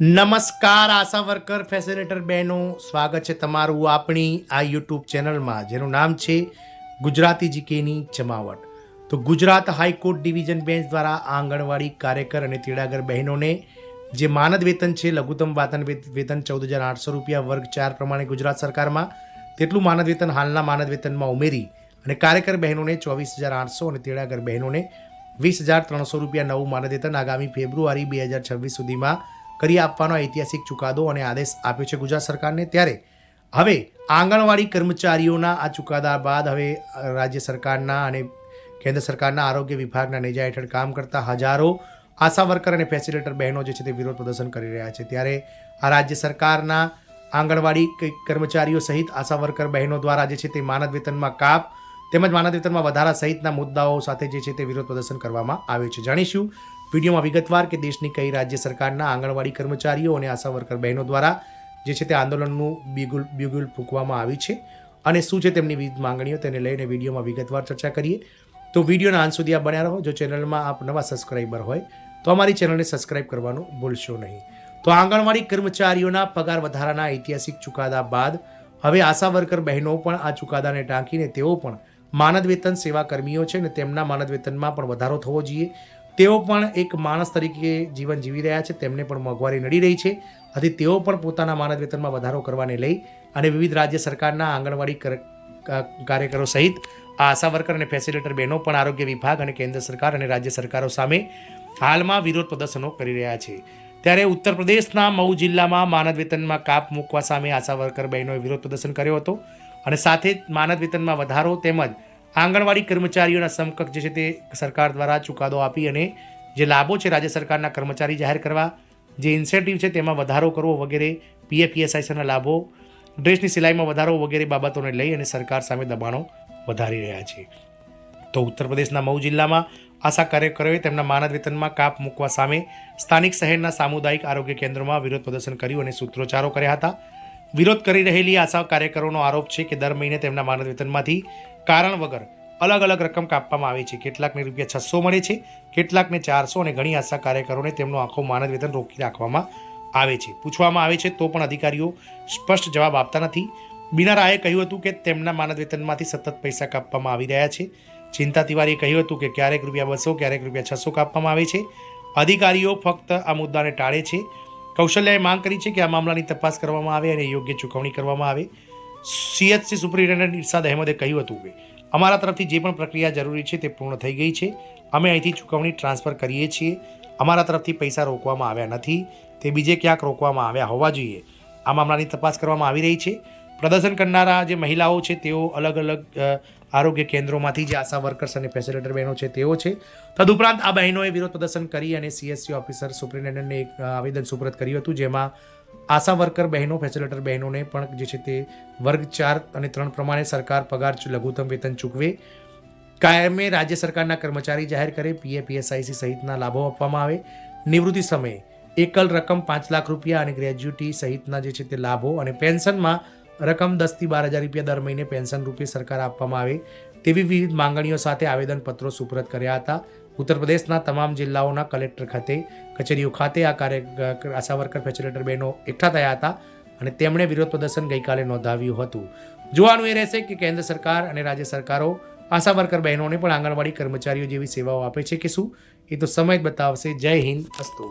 નમસ્કાર આશા worker facilitator બહેનો, સ્વાગત છે તમારું આપણી આ યુટ્યુબ ચેનલમાં જેનું નામ છે ગુજરાતી જીકેની જમાવટ. તો ગુજરાત હાઈકોર્ટ ડિવિઝન બેન્ચ દ્વારા આંગણવાડી કાર્યકર અને તેડાગર બહેનોને જે માનદ વેતન છે, લઘુત્તમ વેતન 14,800 રૂપિયા વર્ગ 4 પ્રમાણે ગુજરાત સરકારમાં, તેટલું માનદ વેતન હાલના માનદ વેતનમાં ઉમેરી અને કાર્યકર બહેનોને 24,800 અને તેડાગર બહેનોને 20,300 રૂપિયા નવું માનદ વેતન આગામી ફેબ્રુઆરી 2026 સુધીમાં કરી આપવાનો ઐતિહાસિક ચુકાદો અને આદેશ આપ્યો છે ગુજરાત સરકારને. ત્યારે હવે આંગણવાડી કર્મચારીઓના આ ચુકાદા બાદ હવે રાજ્ય સરકારના અને કેન્દ્ર સરકારના આરોગ્ય વિભાગના નેજા હેઠળ કામ કરતા હજારો આશા વર્કર અને ફેસિલિટેટર બહેનો જે છે તે વિરોધ પ્રદર્શન કરી રહ્યા છે. ત્યારે આ રાજ્ય સરકારના આંગણવાડી કર્મચારીઓ સહિત આશા વર્કર બહેનો દ્વારા જે છે તે માનદ વેતનમાં કાપ તેમજ માનદ વેતનમાં વધારા સહિતના મુદ્દાઓ સાથે જે છે તે વિરોધ પ્રદર્શન કરવામાં આવ્યું છે. જાણીશું વિડીયોમાં વિગતવાર કે દેશની કઈ રાજ્ય સરકારના આંગણવાડી કર્મચારીઓ અને આશા વર્કર બહેનો દ્વારા જે છે તે આંદોલનનું બ્યુગલ ફૂંકવામાં આવી છે અને શું છે તેમની વિવિધ માંગણીઓ, તેને લઈને વિડીયોમાં વિગતવાર ચર્ચા કરીએ. તો વિડીયોના અંત સુધી આપ બન્યા રહો. જો ચેનલમાં આપ નવા સબસ્ક્રાઈબર હોય તો અમારી ચેનલને સબસ્ક્રાઈબ કરવાનું ભૂલશો નહીં. તો આંગણવાડી કર્મચારીઓના પગાર વધારાના ઐતિહાસિક ચુકાદા બાદ હવે આશા વર્કર બહેનો પણ આ ચુકાદાને ટાંકીને તેઓ પણ માનદ વેતન સેવા કર્મીઓ છે ને તેમના માનદ વેતનમાં પણ વધારો થવો જોઈએ. તેઓ પણ એક માણસ તરીકે જીવન જીવી રહ્યા છે, તેમને પણ મોંઘવારી નડી રહી છે. આથી તેઓ પણ પોતાના માનદ વેતનમાં વધારો કરવાને લઈ અને વિવિધ રાજ્ય સરકારના આંગણવાડી કાર્યકરો સહિત આ આશા વર્કર અને ફેસિલિટેટર બહેનો પણ આરોગ્ય વિભાગ અને કેન્દ્ર સરકાર અને રાજ્ય સરકારો સામે હાલમાં વિરોધ પ્રદર્શનો કરી રહ્યા છે. ત્યારે ઉત્તર પ્રદેશના મઉ જિલ્લામાં માનદ વેતનમાં કાપ મૂકવા સામે આશા વર્કર બહેનોએ વિરોધ પ્રદર્શન કર્યો હતો અને સાથે જ માનદ વેતનમાં વધારો તેમજ આંગણવાડી કર્મચારીઓના સમકક્ષ જે છે તે સરકાર દ્વારા ચુકાદો આપી અને જે લાભો છે રાજ્ય સરકારના કર્મચારી જાહેર કરવા, જે ઇન્સેન્ટિવ છે તેમાં વધારો કરવો વગેરે, પીએફ ઈએસઆઈસીના લાભો, ડ્રેસની સિલાઈમાં વધારો વગેરે બાબતોને લઈ અને સરકાર સામે દબાણો વધારી રહ્યા છે. તો ઉત્તર પ્રદેશના મઉ જિલ્લામાં આશા કાર્યકરોએ તેમના માનદ વેતનમાં કાપ મૂકવા સામે સ્થાનિક શહેરના સામુદાયિક આરોગ્ય કેન્દ્રોમાં વિરોધ પ્રદર્શન કર્યું અને સૂત્રોચ્ચારો કર્યા હતા. વિરોધ કરી રહેલી આશા કાર્યકરોનો આરોપ છે કે દર મહિને તેમના માનદ વેતનમાંથી કારણ વગર અલગ અલગ રકમ કાપવામાં આવે છે. કેટલાકને ₹600 મળે છે, કેટલાકને 400 અને ઘણી આશા કાર્યકરોને તેમનું આખું માનદ વેતન રોકી રાખવામાં આવે છે. પૂછવામાં આવે છે તો પણ અધિકારીઓ સ્પષ્ટ જવાબ આપતા નથી. બીના રાયે કહ્યું હતું કે તેમના માનદ વેતનમાંથી સતત પૈસા કાપવામાં આવી રહ્યા છે. ચિંતા તિવારીએ કહ્યું હતું કે ક્યારેક ₹200, ક્યારેક ₹600 કાપવામાં આવે છે. અધિકારીઓ ફક્ત આ મુદ્દાને ટાળે છે. કૌશલ્યાએ માંગ કરી છે કે આ મામલાની તપાસ કરવામાં આવે અને યોગ્ય ચૂકવણી કરવામાં આવે. સીએચસી સુપ્રિન્ટેન્ડન્ટ ઇરશાદ અહેમદે કહ્યું હતું કે અમારા તરફથી જે પણ પ્રક્રિયા જરૂરી છે તે પૂર્ણ થઈ ગઈ છે. અમે અહીંથી ચૂકવણી ટ્રાન્સફર કરીએ છીએ. અમારા તરફથી પૈસા રોકવામાં આવ્યા નથી, તે બીજે ક્યાંક રોકવામાં આવ્યા હોવા જોઈએ. આ મામલાની તપાસ કરવામાં આવી રહી છે. પ્રદર્શન કરનારા જે મહિલાઓ છે તેઓ અલગ અલગ આરોગ્ય કેન્દ્રોમાંથી જે આશા વર્કર્સ અને ફેસિલિટેટર બહેનો છે તેઓ છે. તદુપરાંત આ બહેનોએ વિરોધ પ્રદર્શન કરી અને સીએસસી ઓફિસર સુપ્રિન્ટેન્ડન્ટને એક આવેદન સુપરત કર્યું હતું, જેમાં આશા વર્કર બહેનો, ફેસિલિટેટર બહેનોને પણ જે છે તે વર્ગ 4 અને 3 પ્રમાણે સરકાર પગાર લઘુત્તમ વેતન ચૂકવે, કાયમે રાજ્ય સરકારના કર્મચારી જાહેર કરે, પીએફ ઈએસઆઈસી સહિતના લાભો આપવામાં આવે, નિવૃત્તિ સમયે એકલ રકમ 5 લાખ રૂપિયા અને ગ્રેજ્યુટી સહિતના જે છે તે લાભો અને પેન્શનમાં રકમ 10 થી 12,000 રૂપિયા દર મહિને પેન્શન રૂપે સરકાર આપવામાં આવે તેવી વિવિધ માંગણીઓ સાથે આવેદનપત્રો સુપરત કર્યા હતા. ઉત્તર પ્રદેશના તમામ જિલ્લાઓના કલેક્ટર ખાતે, કચેરીઓ ખાતે આ આશા વર્કર ફેસિલિટેટર બહેનો એકઠા થયા હતા અને તેમણે વિરોધ પ્રદર્શન ગઈકાલે નોંધાવ્યું હતું. જોવાનું એ રહેશે કે કેન્દ્ર સરકાર અને રાજ્ય સરકારો આશા વર્કર બહેનોને પણ આંગણવાડી કર્મચારીઓ જેવી સેવાઓ આપે છે કે શું, એ તો સમય જ બતાવશે. જય હિન્દ, અસ્તુ.